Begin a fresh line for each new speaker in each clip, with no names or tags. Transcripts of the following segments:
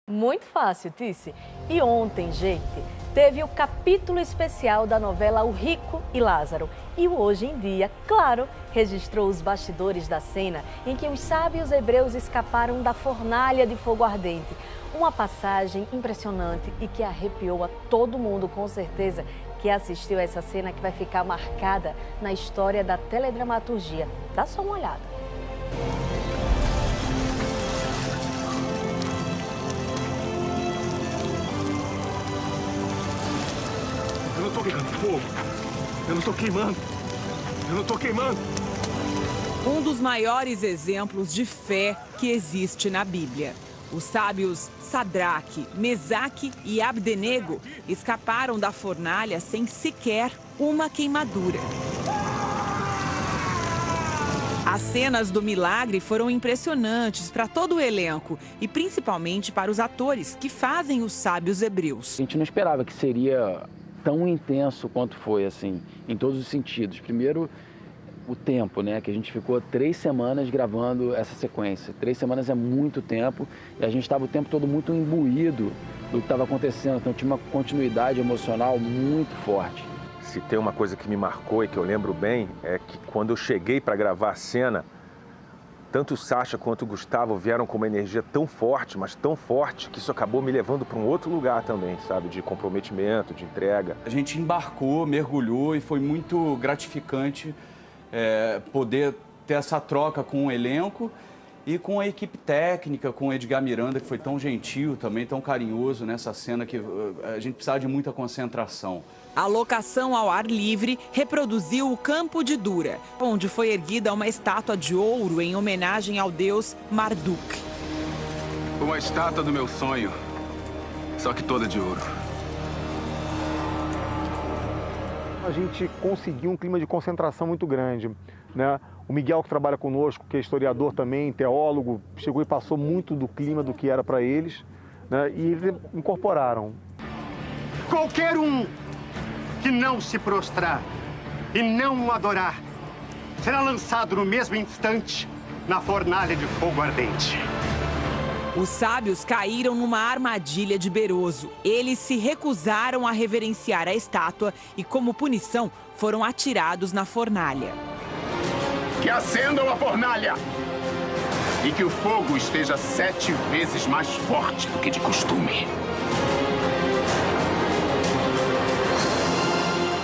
Muito fácil, Tice. E ontem, gente, teve o capítulo especial da novela O Rico e Lázaro. E o Hoje em Dia, claro, registrou os bastidores da cena em que os sábios hebreus escaparam da fornalha de fogo ardente. Uma passagem impressionante e que arrepiou a todo mundo, com certeza, que assistiu a essa cena que vai ficar marcada na história da teledramaturgia. Dá só uma olhada.
Eu não tô pegando fogo. Eu não tô queimando. Eu não tô queimando.
Um dos maiores exemplos de fé que existe na Bíblia. Os sábios Sadraque, Mesaque e Abdenego escaparam da fornalha sem sequer uma queimadura. As cenas do milagre foram impressionantes para todo o elenco e principalmente para os atores que fazem os sábios hebreus.
A gente não esperava que seria tão intenso quanto foi, assim, em todos os sentidos. Primeiro, o tempo, né? Que a gente ficou 3 semanas gravando essa sequência. 3 semanas é muito tempo e a gente estava o tempo todo muito imbuído do que estava acontecendo. Então tinha uma continuidade emocional muito forte.
Se tem uma coisa que me marcou e que eu lembro bem, é que quando eu cheguei para gravar a cena, tanto o Sacha quanto o Gustavo vieram com uma energia tão forte, mas tão forte, que isso acabou me levando para um outro lugar também, sabe? De comprometimento, de entrega.
A gente embarcou, mergulhou e foi muito gratificante poder ter essa troca com o elenco e com a equipe técnica, com o Edgar Miranda, que foi tão gentil também, tão carinhoso nessa cena, que a gente precisava de muita concentração.
A locação ao ar livre reproduziu o Campo de Dura, onde foi erguida uma estátua de ouro em homenagem ao deus Marduk.
Uma estátua do meu sonho, só que toda de ouro.
A gente conseguiu um clima de concentração muito grande, né? O Miguel, que trabalha conosco, que é historiador também, teólogo, chegou e passou muito do clima do que era para eles, né? E eles incorporaram.
Qualquer um que não se prostrar e não o adorar será lançado no mesmo instante na fornalha de fogo ardente.
Os sábios caíram numa armadilha de Beroso. Eles se recusaram a reverenciar a estátua e, como punição, foram atirados na fornalha.
Que acendam a fornalha e que o fogo esteja 7 vezes mais forte do que de costume.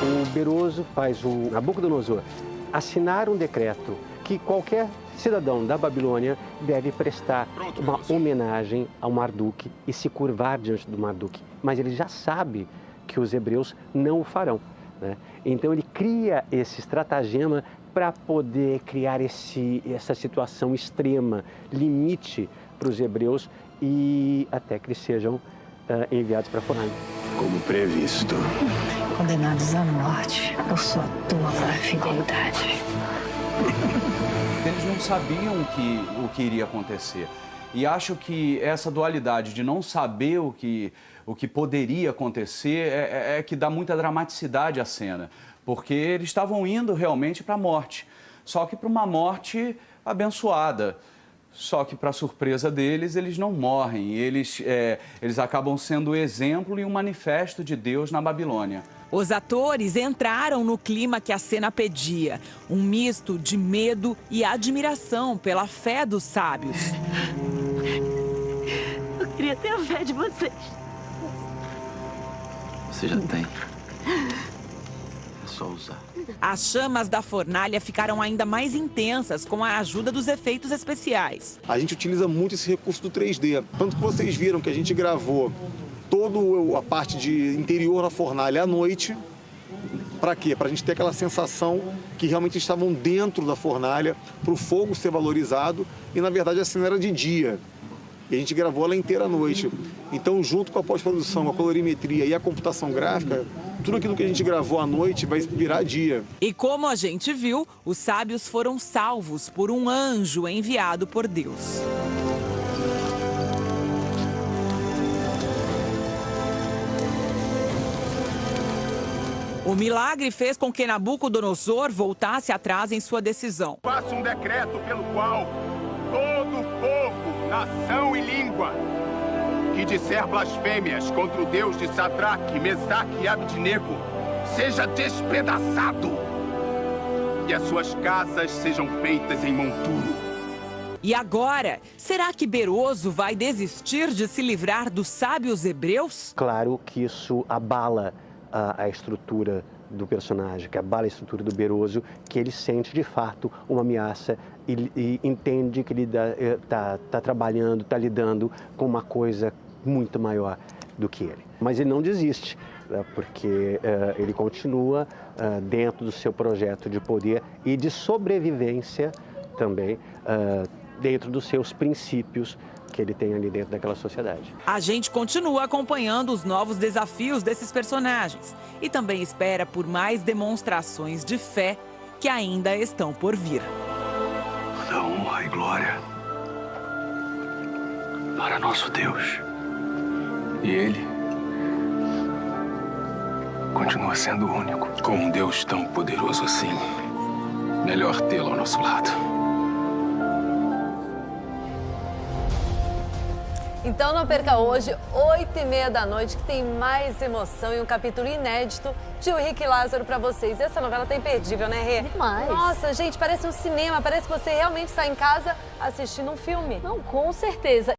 O Beroso faz o Nabucodonosor assinar um decreto que qualquer cidadão da Babilônia deve prestar uma homenagem ao Marduk e se curvar diante do Marduk. Mas ele já sabe que os hebreus não o farão, né? Então ele cria esse estratagema para poder criar essa situação extrema, limite para os hebreus e até que eles sejam enviados para a fornalha.
Como previsto.
Condenados à morte por sua tola fidelidade.
Eles não sabiam o que iria acontecer. E acho que essa dualidade de não saber o que poderia acontecer é que dá muita dramaticidade à cena. Porque eles estavam indo realmente para a morte. Só que para uma morte abençoada. Só que, para surpresa deles, eles não morrem. Eles acabam sendo o exemplo e um manifesto de Deus na Babilônia.
Os atores entraram no clima que a cena pedia. Um misto de medo e admiração pela fé dos sábios.
Eu queria ter a fé de vocês.
Você já tem. É só usar.
As chamas da fornalha ficaram ainda mais intensas com a ajuda dos efeitos especiais.
A gente utiliza muito esse recurso do 3D. Tanto que vocês viram que a gente gravou toda a parte de interior da fornalha à noite. Para quê? Para a gente ter aquela sensação que realmente estavam dentro da fornalha, para o fogo ser valorizado. E, na verdade, a cena era de dia. E a gente gravou ela inteira à noite. Então, junto com a pós-produção, a colorimetria e a computação gráfica, tudo aquilo que a gente gravou à noite vai virar dia.
E como a gente viu, os sábios foram salvos por um anjo enviado por Deus. O milagre fez com que Nabucodonosor voltasse atrás em sua decisão.
Faça um decreto pelo qual todo povo, nação e língua que disser blasfêmias contra o Deus de Sadraque, Mesaque e Abdenego seja despedaçado e as suas casas sejam feitas em monturo.
E agora, será que Beroso vai desistir de se livrar dos sábios hebreus?
Claro que isso abala a estrutura do personagem, que abala a estrutura do Beroso, que ele sente de fato uma ameaça e entende que ele está trabalhando, está lidando com uma coisa muito maior do que ele. Mas ele não desiste, porque ele continua dentro do seu projeto de poder e de sobrevivência também, dentro dos seus princípios que ele tem ali dentro daquela sociedade.
A gente continua acompanhando os novos desafios desses personagens e também espera por mais demonstrações de fé que ainda estão por vir.
Toda honra e glória para nosso Deus. E Ele continua sendo o único.
Com um Deus tão poderoso assim, melhor tê-lo ao nosso lado.
Então não perca hoje, 8h30 da noite, que tem mais emoção e um capítulo inédito de O Rico e Lázaro pra vocês. E essa novela tá imperdível, né, Rê?
Demais.
Nossa, gente, parece um cinema, parece que você realmente está em casa assistindo um filme.
Não, com certeza.